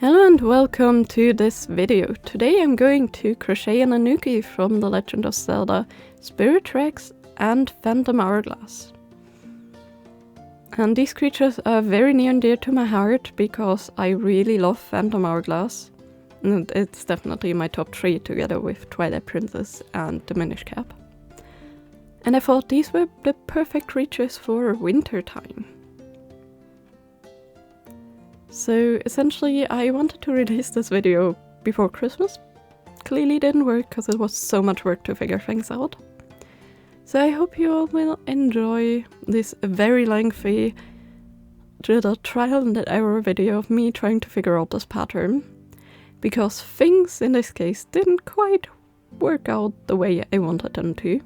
Hello and welcome to this video. Today I'm going to crochet an Anouki from The Legend of Zelda, Spirit Tracks and Phantom Hourglass. And these creatures are very near and dear to my heart because I really love Phantom Hourglass. And it's definitely my top 3 together with Twilight Princess and the Minish Cap. And I thought these were the perfect creatures for winter time. So essentially I wanted to release this video before Christmas. Clearly didn't work because it was so much work to figure things out. So I hope you all will enjoy this very lengthy trial and error video of me trying to figure out this pattern. Because things in this case didn't quite work out the way I wanted them to.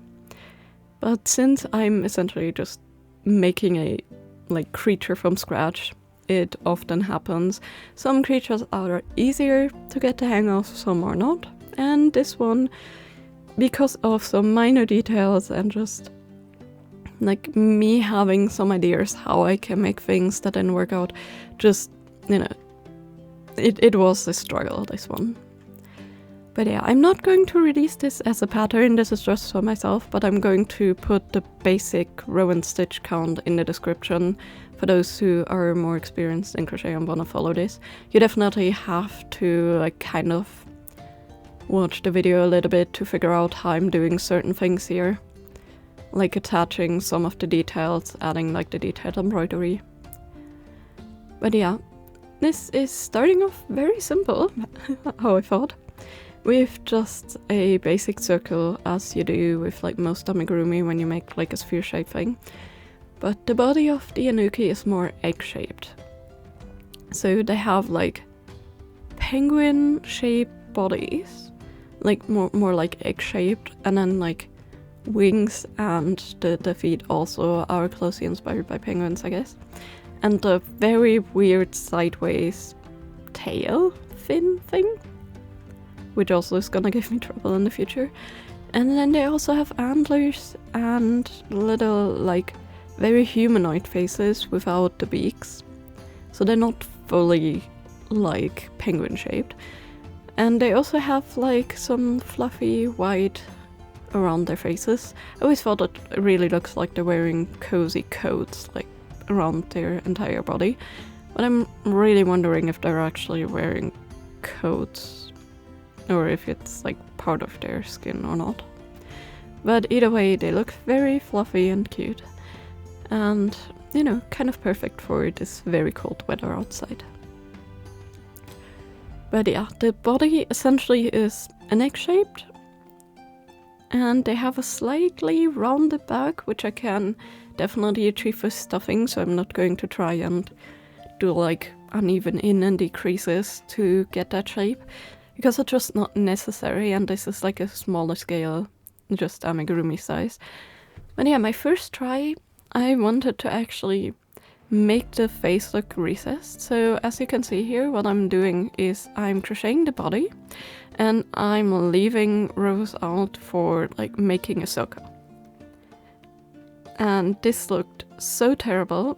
But since I'm essentially just making a creature from scratch, it often happens. Some creatures are easier to get the hang of, some are not. And this one, because of some minor details and just me having some ideas how I can make things that didn't work out, just, it was a struggle, this one. But yeah, I'm not going to release this as a pattern, this is just for myself, but I'm going to put the basic row and stitch count in the description for those who are more experienced in crochet and want to follow this. You definitely have to kind of watch the video a little bit to figure out how I'm doing certain things here. Like attaching some of the details, adding the detailed embroidery. But yeah, this is starting off very simple, how I thought. With just a basic circle, as you do with most amigurumi when you make a sphere shape thing. But the body of the Anouki is more egg-shaped. So they have penguin-shaped bodies, more like egg-shaped, and then wings and the feet also are closely inspired by penguins, I guess. And the very weird sideways tail fin thing, which also is gonna give me trouble in the future. And then they also have antlers and little very humanoid faces without the beaks. So they're not fully penguin shaped. And they also have some fluffy white around their faces. I always thought it really looks like they're wearing cozy coats around their entire body. But I'm really wondering if they're actually wearing coats or if it's part of their skin or not. But either way, they look very fluffy and cute. And, kind of perfect for this very cold weather outside. But yeah, the body essentially is an egg-shaped. And they have a slightly rounded back, which I can definitely achieve with stuffing, so I'm not going to try and do uneven in and decreases to get that shape. Because it's just not necessary, and this is a smaller scale, just amigurumi size. But yeah, my first try, I wanted to actually make the face look recessed. So as you can see here, what I'm doing is I'm crocheting the body and I'm leaving rows out for making a circle. And this looked so terrible,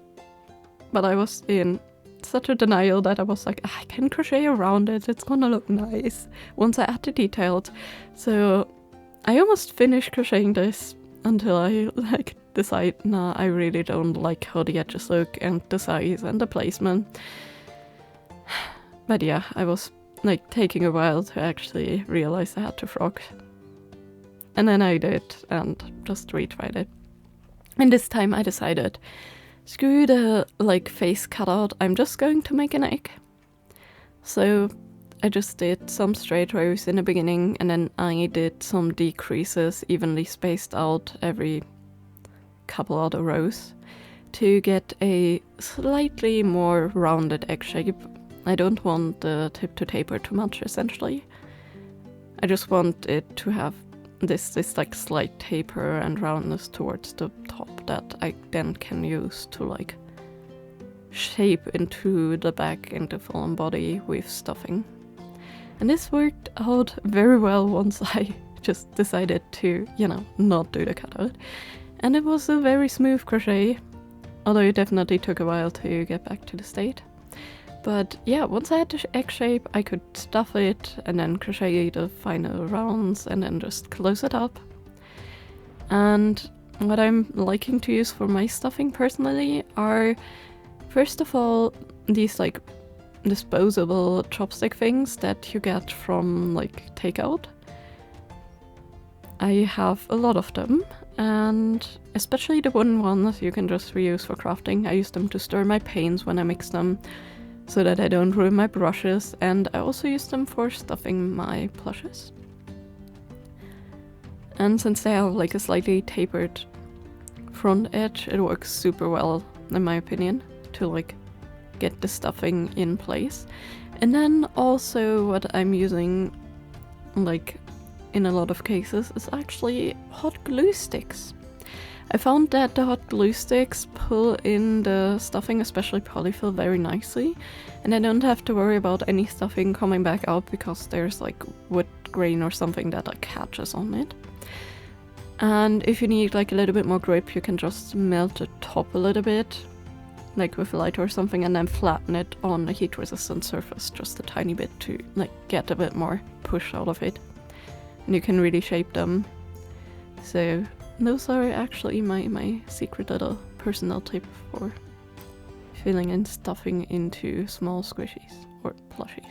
but I was in such a denial that I was I can crochet around it, it's gonna look nice once I add the details. So I almost finished crocheting this until I decide, nah, I really don't like how the edges look and the size and the placement. But yeah, I was taking a while to actually realize I had to frog. And then I did and just retried it. And this time I decided, screw the face cutout, I'm just going to make an egg. So I just did some straight rows in the beginning, and then I did some decreases evenly spaced out every couple other rows to get a slightly more rounded egg shape. I don't want the tip to taper too much, essentially. I just want it to have this slight taper and roundness towards the top that I then can use to shape into the back and the full body with stuffing. And this worked out very well once I just decided to, not do the cutout. And it was a very smooth crochet, although it definitely took a while to get back to the state. But yeah, once I had the egg shape, I could stuff it and then crochet the final rounds and then just close it up. And what I'm liking to use for my stuffing personally are, first of all, these like disposable chopstick things that you get from like takeout. I have a lot of them, and especially the wooden ones you can just reuse for crafting. I use them to stir my paints when I mix them, so that I don't ruin my brushes, and I also use them for stuffing my plushes. And since they have like a slightly tapered front edge, it works super well, in my opinion, to like get the stuffing in place. And then also what I'm using, like in a lot of cases, is actually hot glue sticks. I found that the hot glue sticks pull in the stuffing, especially polyfill, very nicely, and I don't have to worry about any stuffing coming back out because there's like wood grain or something that like catches on it. And if you need like a little bit more grip, you can just melt the top a little bit, like with a lighter or something, and then flatten it on a heat resistant surface just a tiny bit to like get a bit more push out of it. And you can really shape them. So those are actually my secret little personal tip for filling and stuffing into small squishies or plushies.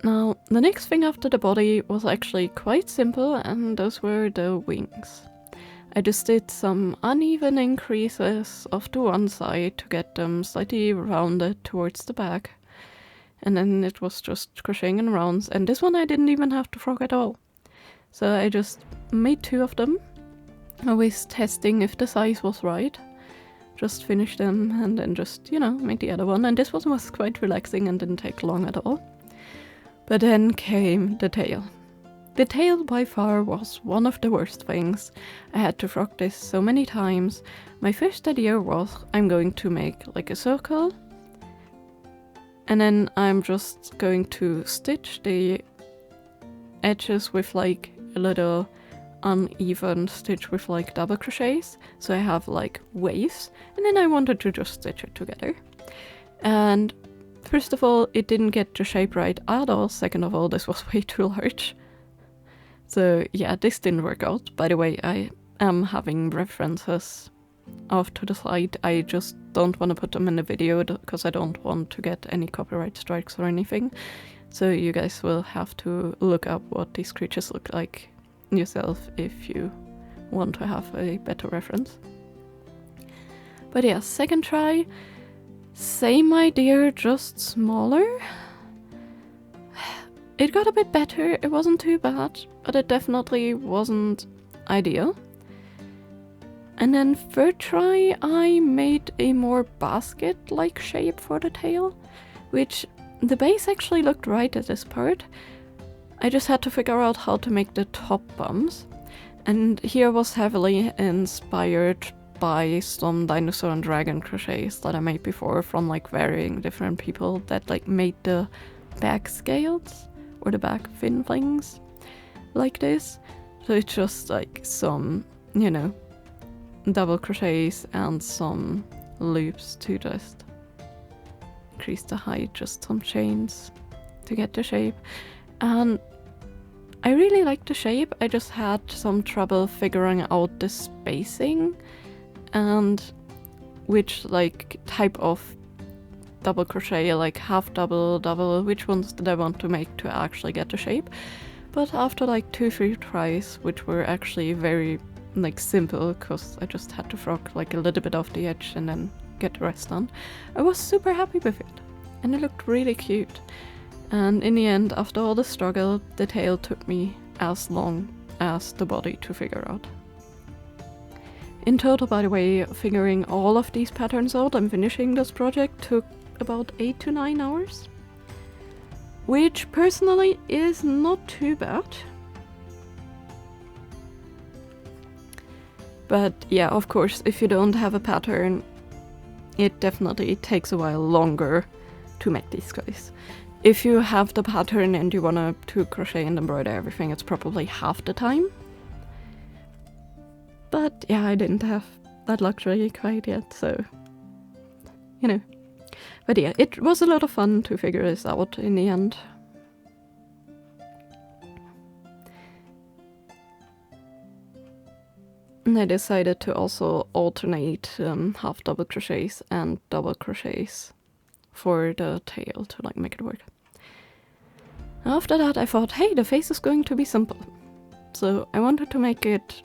Now, the next thing after the body was actually quite simple, and those were the wings. I just did some uneven increases off to one side to get them slightly rounded towards the back. And then it was just crocheting in rounds, and this one I didn't even have to frog at all. So I just made 2 of them, always testing if the size was right. Just finished them and then just, you know, made the other one. And this one was quite relaxing and didn't take long at all. But then came the tail. The tail by far was one of the worst things. I had to frog this so many times. My first idea was I'm going to make like a circle, and then I'm just going to stitch the edges with like a little uneven stitch with like double crochets, so I have like waves, and then I wanted to just stitch it together. And first of all, it didn't get the shape right at all. Second of all, this was way too large. So yeah, this didn't work out. By the way, I am having references off to the side. I just don't want to put them in the video because I don't want to get any copyright strikes or anything. So you guys will have to look up what these creatures look like yourself if you want to have a better reference. But yeah, second try, same idea, just smaller. It got a bit better, it wasn't too bad, but it definitely wasn't ideal. And then third try, I made a more basket-like shape for the tail, which the base actually looked right at this part. I just had to figure out how to make the top bumps. And here was heavily inspired by some dinosaur and dragon crochets that I made before from like varying different people that like made the back scales or the back fin things like this. So it's just like some, you know, double crochets and some loops to just increase the height, just some chains to get the shape. And I really like the shape, I just had some trouble figuring out the spacing and which like type of double crochet, like half double, double, which ones did I want to make to actually get the shape. But after like 2-3 tries, which were actually very like simple because I just had to frog like a little bit off the edge and then get the rest done, I was super happy with it and it looked really cute. And in the end, after all the struggle, the tail took me as long as the body to figure out. In total, by the way, figuring all of these patterns out and finishing this project took about 8 to 9 hours, which personally is not too bad. But yeah, of course, if you don't have a pattern, it definitely takes a while longer to make these guys. If you have the pattern and you want to crochet and embroider everything, it's probably half the time. But yeah, I didn't have that luxury quite yet, so you know. But yeah, it was a lot of fun to figure this out in the end. And I decided to also alternate half double crochets and double crochets for the tail to like make it work. After that I thought, hey, the face is going to be simple. So I wanted to make it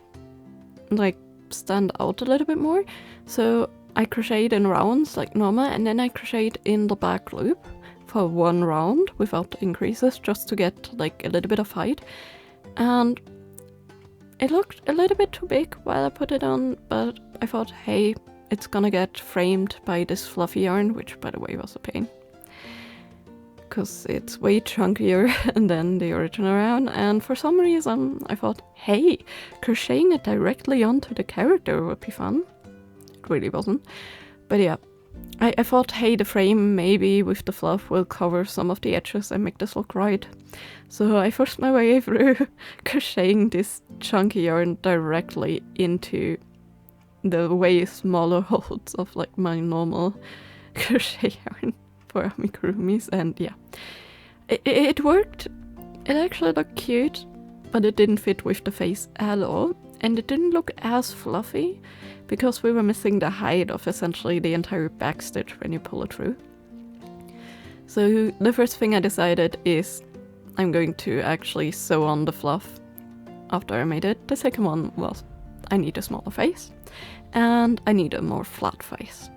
like stand out a little bit more. So I crocheted in rounds like normal, and then I crocheted in the back loop for 1 round without increases, just to get like a little bit of height. And it looked a little bit too big while I put it on, but I thought, hey, it's gonna get framed by this fluffy yarn, which by the way was a pain, because it's way chunkier than the original yarn, and for some reason I thought, hey, crocheting it directly onto the character would be fun. It really wasn't. But yeah, I thought, hey, the frame maybe with the fluff will cover some of the edges and make this look right. So I forced my way through crocheting this chunky yarn directly into the way smaller holes of like my normal crochet yarn for amigurumis, and yeah, it worked. It actually looked cute, but it didn't fit with the face at all, and it didn't look as fluffy because we were missing the height of essentially the entire backstitch when you pull it through. So the first thing I decided is I'm going to actually sew on the fluff after I made it. The second one was I need a smaller face and I need a more flat face.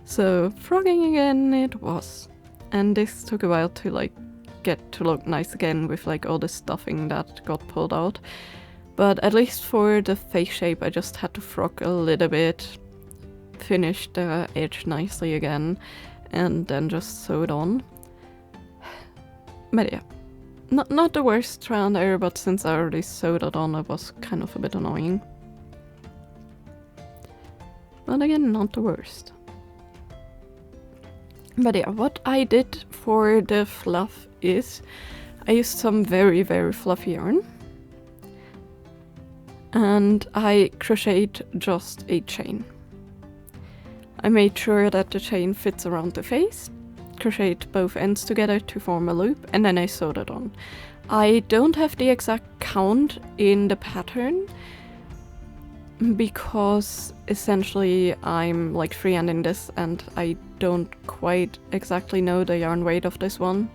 So frogging again it was, and this took a while to like get to look nice again with like all the stuffing that got pulled out. But at least for the face shape I just had to frog a little bit, finish the edge nicely again, and then just sew it on. But yeah, not the worst trial and error, but since I already sewed it on it was kind of a bit annoying. But again, not the worst. But yeah, what I did for the fluff is I used some very fluffy yarn. And I crocheted just a chain. I made sure that the chain fits around the face, crocheted both ends together to form a loop, and then I sewed it on. I don't have the exact count in the pattern because essentially I'm like freehanding this and I don't quite exactly know the yarn weight of this one.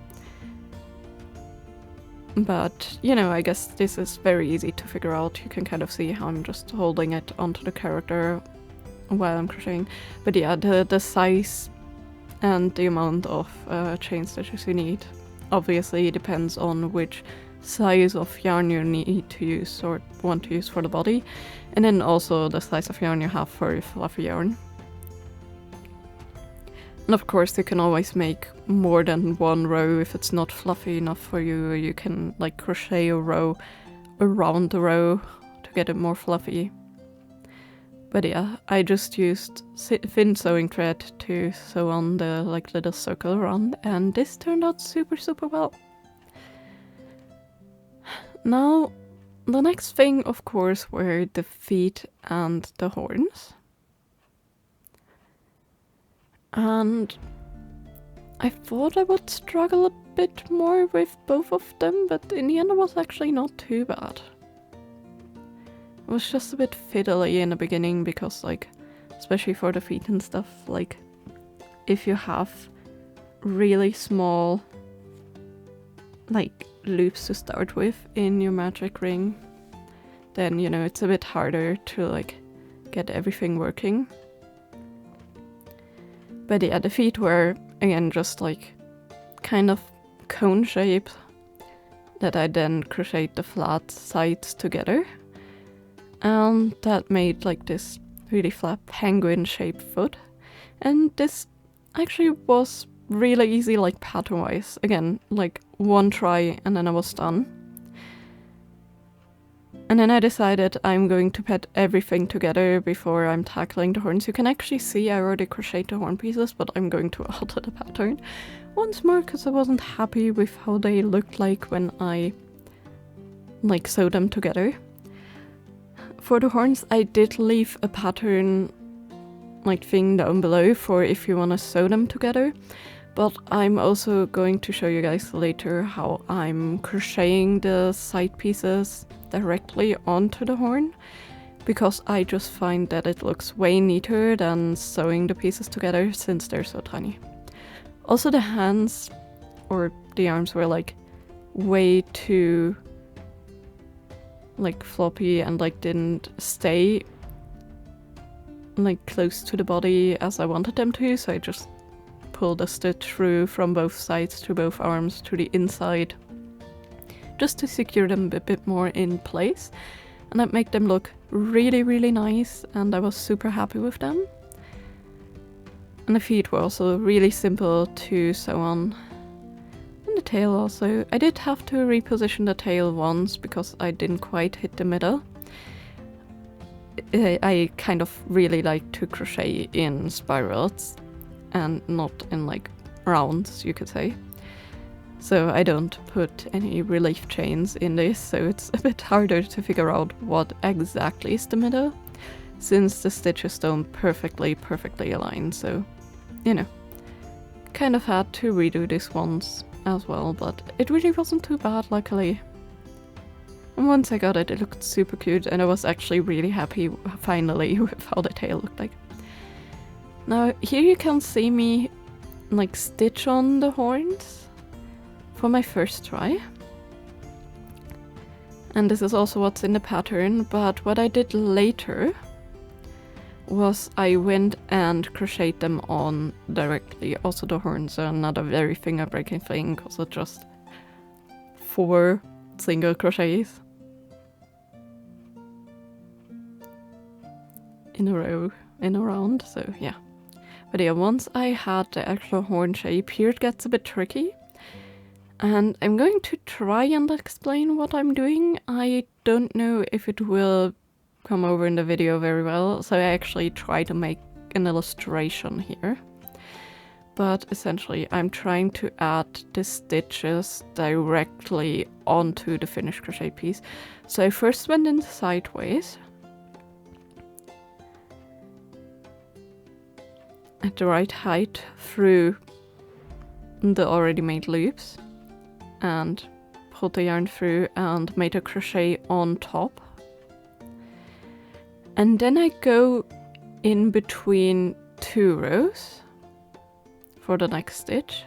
But, you know, I guess this is very easy to figure out. You can kind of see how I'm just holding it onto the character while I'm crocheting. But yeah, the size and the amount of chain stitches you need obviously depends on which size of yarn you need to use or want to use for the body. And then also the size of yarn you have for your fluffy yarn. And of course you can always make more than one row if it's not fluffy enough for you. You can like crochet a row around the row to get it more fluffy. But yeah, I just used thin sewing thread to sew on the like little circle around, and this turned out super well. Now, the next thing of course were the feet and the horns. And I thought I would struggle a bit more with both of them, but in the end it was actually not too bad. It was just a bit fiddly in the beginning because, like, especially for the feet and stuff, like, if you have really small, like, loops to start with in your magic ring, then, you know, it's a bit harder to, like, get everything working. But yeah, the feet were, again, just, like, kind of cone shape that I then crocheted the flat sides together. And that made like this really flat penguin shaped foot. And this actually was really easy, like pattern wise. Again, like one try and then I was done. And then I decided I'm going to put everything together before I'm tackling the horns. You can actually see I already crocheted the horn pieces, but I'm going to alter the pattern once more because I wasn't happy with how they looked like when I like sewed them together. For the horns, I did leave a pattern like thing down below for if you want to sew them together. But I'm also going to show you guys later how I'm crocheting the side pieces directly onto the horn, because I just find that it looks way neater than sewing the pieces together since they're so tiny. Also the hands or the arms were like way too like floppy and like didn't stay like close to the body as I wanted them to, so I just pulled a stitch through from both sides to both arms to the inside just to secure them a bit more in place, and that made them look really nice, and I was super happy with them. And the feet were also really simple to sew on. And the tail also. I did have to reposition the tail once because I didn't quite hit the middle. I kind of really like to crochet in spirals and not in like rounds, you could say. So I don't put any relief chains in this, so it's a bit harder to figure out what exactly is the middle, since the stitches don't perfectly align, so, you know, kind of had to redo this once as well, but it really wasn't too bad, luckily. And once I got it, it looked super cute, and I was actually really happy finally with how the tail looked like. Now, here you can see me like stitch on the horns for my first try. And this is also what's in the pattern, but what I did later was I went and crocheted them on directly. Also the horns are not a very finger breaking thing, because it's just 4 single crochets in a row, in a round, so yeah. But yeah, once I had the actual horn shape, here it gets a bit tricky. And I'm going to try and explain what I'm doing. I don't know if it will come over in the video very well, so I actually try to make an illustration here. But essentially, I'm trying to add the stitches directly onto the finished crochet piece. So I first went in sideways at the right height through the already made loops, and pulled the yarn through and made a crochet on top. And then I go in between 2 rows for the next stitch,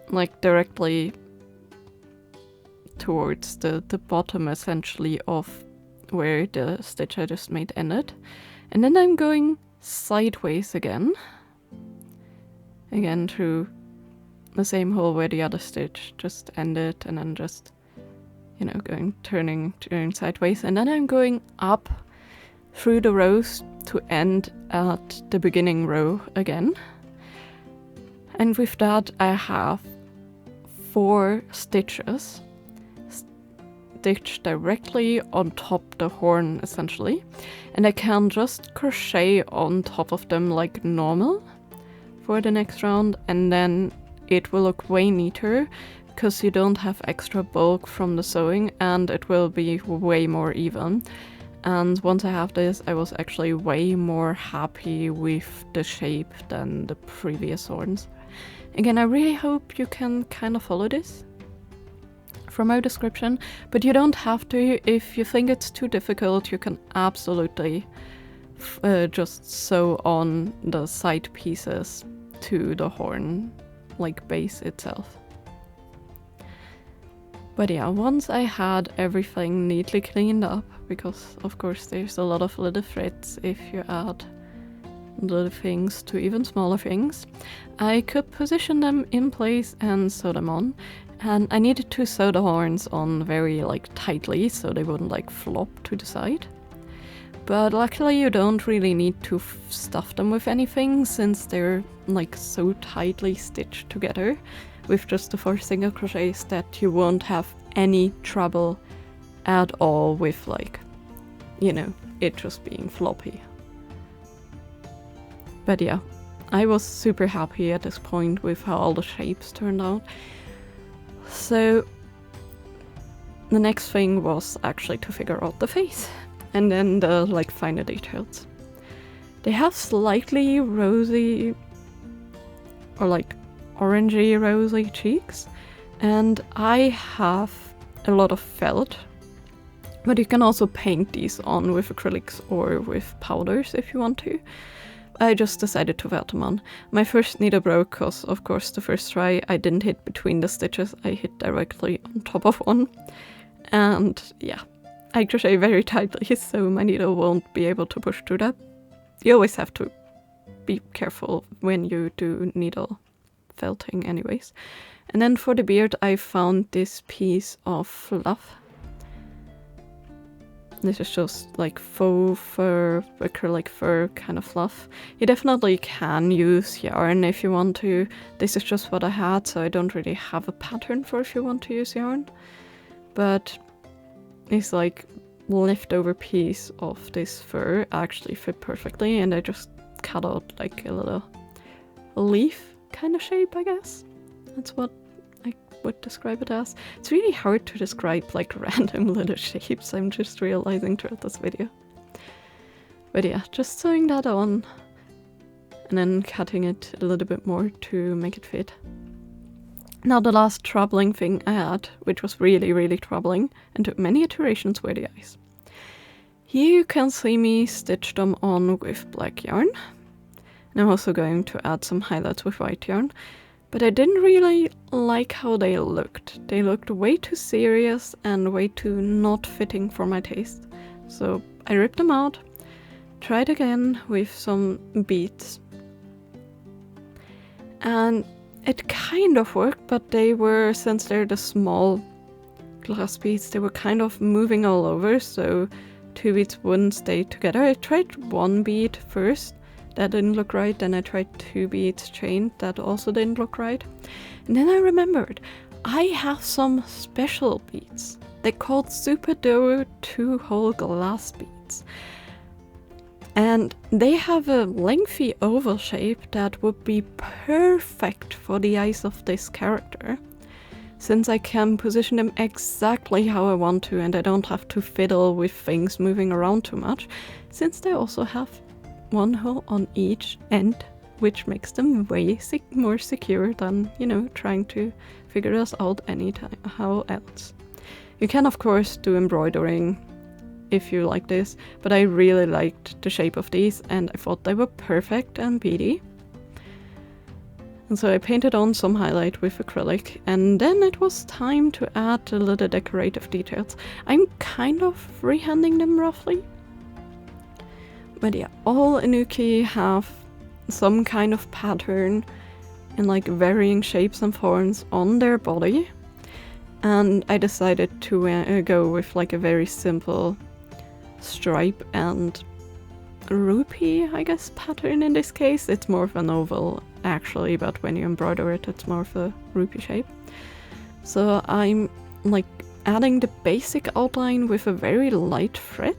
like directly towards the bottom essentially of where the stitch I just made ended. And then I'm going sideways again through the same hole where the other stitch just ended, and then just, you know, turning sideways, and then I'm going up through the rows to end at the beginning row again. And with that I have 4 stitches stitched directly on top the horn essentially, and I can just crochet on top of them like normal for the next round, and then it will look way neater because you don't have extra bulk from the sewing, and it will be way more even. And once I have this, I was actually way more happy with the shape than the previous horns. Again, I really hope you can kind of follow this from my description, but you don't have to. If you think it's too difficult, you can absolutely just sew on the side pieces to the horn like base itself. But yeah, once I had everything neatly cleaned up, because of course there's a lot of little threads if you add little things to even smaller things, I could position them in place and sew them on. And I needed to sew the horns on very like tightly so they wouldn't like flop to the side. But luckily you don't really need to stuff them with anything, since they're like so tightly stitched together with just the 4 single crochets that you won't have any trouble at all with, like, you know, it just being floppy. But yeah, I was super happy at this point with how all the shapes turned out. So the next thing was actually to figure out the face, and then the like finer details. They have slightly rosy or like orangey rosy cheeks, and I have a lot of felt, but you can also paint these on with acrylics or with powders if you want to. I just decided to welt them on. My first needle broke because, of course, the first try I didn't hit between the stitches, I hit directly on top of one. And yeah, I crochet very tightly, so my needle won't be able to push through that. You always have to be careful when you do needle felting anyways. And then for the beard, I found this piece of fluff. This is just like faux fur, acrylic fur kind of fluff. You definitely can use yarn if you want to. This is just what I had, so I don't really have a pattern for if you want to use yarn. But this like leftover piece of this fur actually fit perfectly, and I just cut out like a little leaf kind of shape, I guess. That's what I would describe it as. It's really hard to describe like random little shapes, I'm just realizing throughout this video. But yeah, just sewing that on and then cutting it a little bit more to make it fit. Now the last troubling thing I had, which was really troubling and took many iterations, were the eyes. Here you can see me stitch them on with black yarn. And I'm also going to add some highlights with white yarn. But I didn't really like how they looked. They looked way too serious and way too not fitting for my taste. So I ripped them out, tried again with some beads. And it kind of worked, but they were, since they're the small glass beads, they were kind of moving all over, so 2 beads wouldn't stay together. I tried 1 bead first. That didn't look right. Then I tried 2 beads chained. That also didn't look right. And then I remembered I have some special beads. They're called Super Dough 2-hole glass beads. And they have a lengthy oval shape that would be perfect for the eyes of this character, since I can position them exactly how I want to and I don't have to fiddle with things moving around too much, since they also have 1 hole on each end, which makes them way more secure than, you know, trying to figure this out how else. You can of course do embroidering if you like this, but I really liked the shape of these and I thought they were perfect and beady. And so I painted on some highlight with acrylic, and then it was time to add a little decorative details. I'm kind of freehanding them roughly. But yeah, all Anouki have some kind of pattern in like varying shapes and forms on their body. And I decided to go with like a very simple stripe and rupee, I guess, pattern in this case. It's more of an oval actually, but when you embroider it, it's more of a rupee shape. So I'm like adding the basic outline with a very light thread.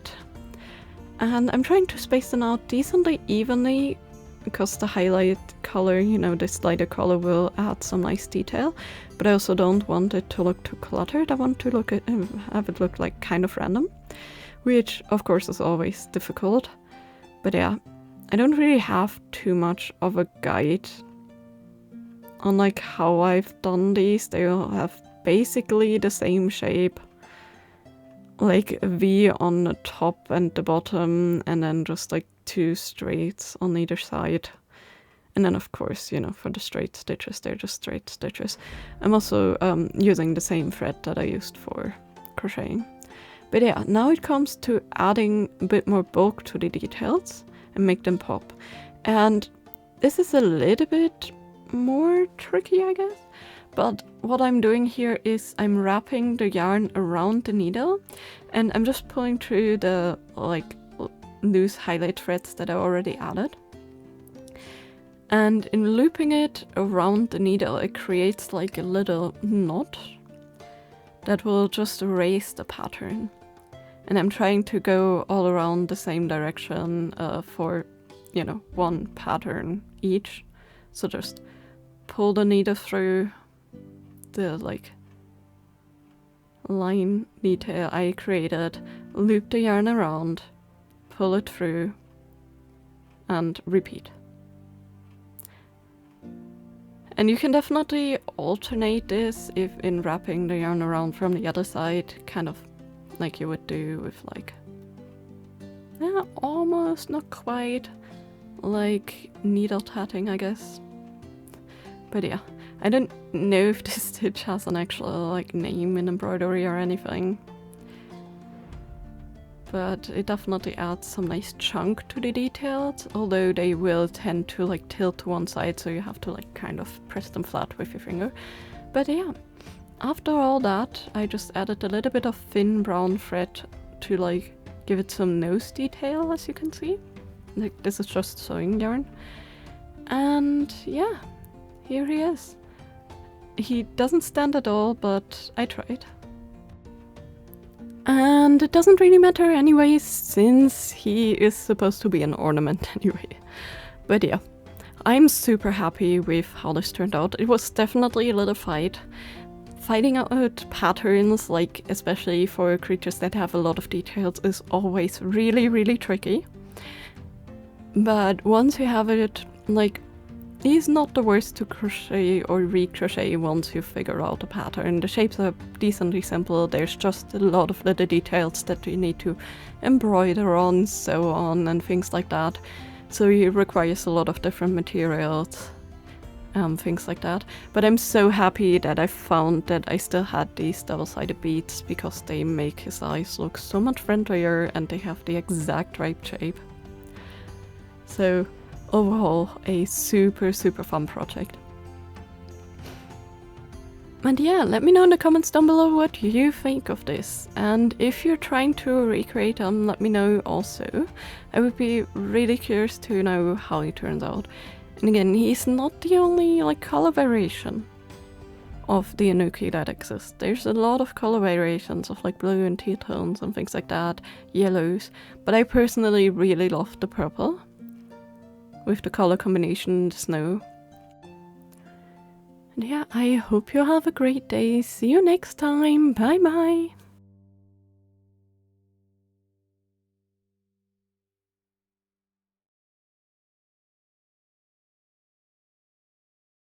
And I'm trying to space them out decently evenly, because the highlight color, you know, this lighter color will add some nice detail, but I also don't want it to look too cluttered. I want to have it look like kind of random, which of course is always difficult. But yeah, I don't really have too much of a guide on like how I've done these. They all have basically the same shape, like a V on the top and the bottom, and then just like 2 straights on either side. And then of course, you know, for the straight stitches, they're just straight stitches. I'm also using the same thread that I used for crocheting. But yeah, now it comes to adding a bit more bulk to the details and make them pop. And this is a little bit more tricky, I guess. But what I'm doing here is I'm wrapping the yarn around the needle, and I'm just pulling through the like loose highlight threads that I already added. And in looping it around the needle, it creates like a little knot that will just erase the pattern. And I'm trying to go all around the same direction for, you know, 1 pattern each. So just pull the needle through the like line detail I created, loop the yarn around, pull it through, and repeat. And you can definitely alternate this if in wrapping the yarn around from the other side, kind of like you would do with like, yeah, almost, not quite, like needle tatting, I guess. But yeah, I don't know if this stitch has an actual like name in embroidery or anything. But it definitely adds some nice chunk to the details, although they will tend to like tilt to one side, so you have to like kind of press them flat with your finger. But yeah, after all that, I just added a little bit of thin brown thread to like give it some nose detail, as you can see. Like, this is just sewing yarn. And yeah, here he is. He doesn't stand at all, but I tried. And it doesn't really matter anyway, since he is supposed to be an ornament anyway. But yeah, I'm super happy with how this turned out. It was definitely a little fight. Fighting out patterns, like especially for creatures that have a lot of details, is always really, really tricky. But once you have it, like, he's not the worst to crochet or recrochet once you figure out a pattern. The shapes are decently simple, there's just a lot of little details that you need to embroider on, sew on, and things like that. So it requires a lot of different materials, things like that. But I'm so happy that I found that I still had these double-sided beads, because they make his eyes look so much friendlier and they have the exact right shape. So overall, a super fun project. And yeah, let me know in the comments down below what you think of this. And if you're trying to recreate them, let me know also. I would be really curious to know how he turns out. And again, he's not the only like color variation of the Anouki that exists. There's a lot of color variations of like blue and teal tones and things like that, yellows. But I personally really love the purple with the color combination, the snow. And yeah, I hope you have a great day. See you next time. Bye bye.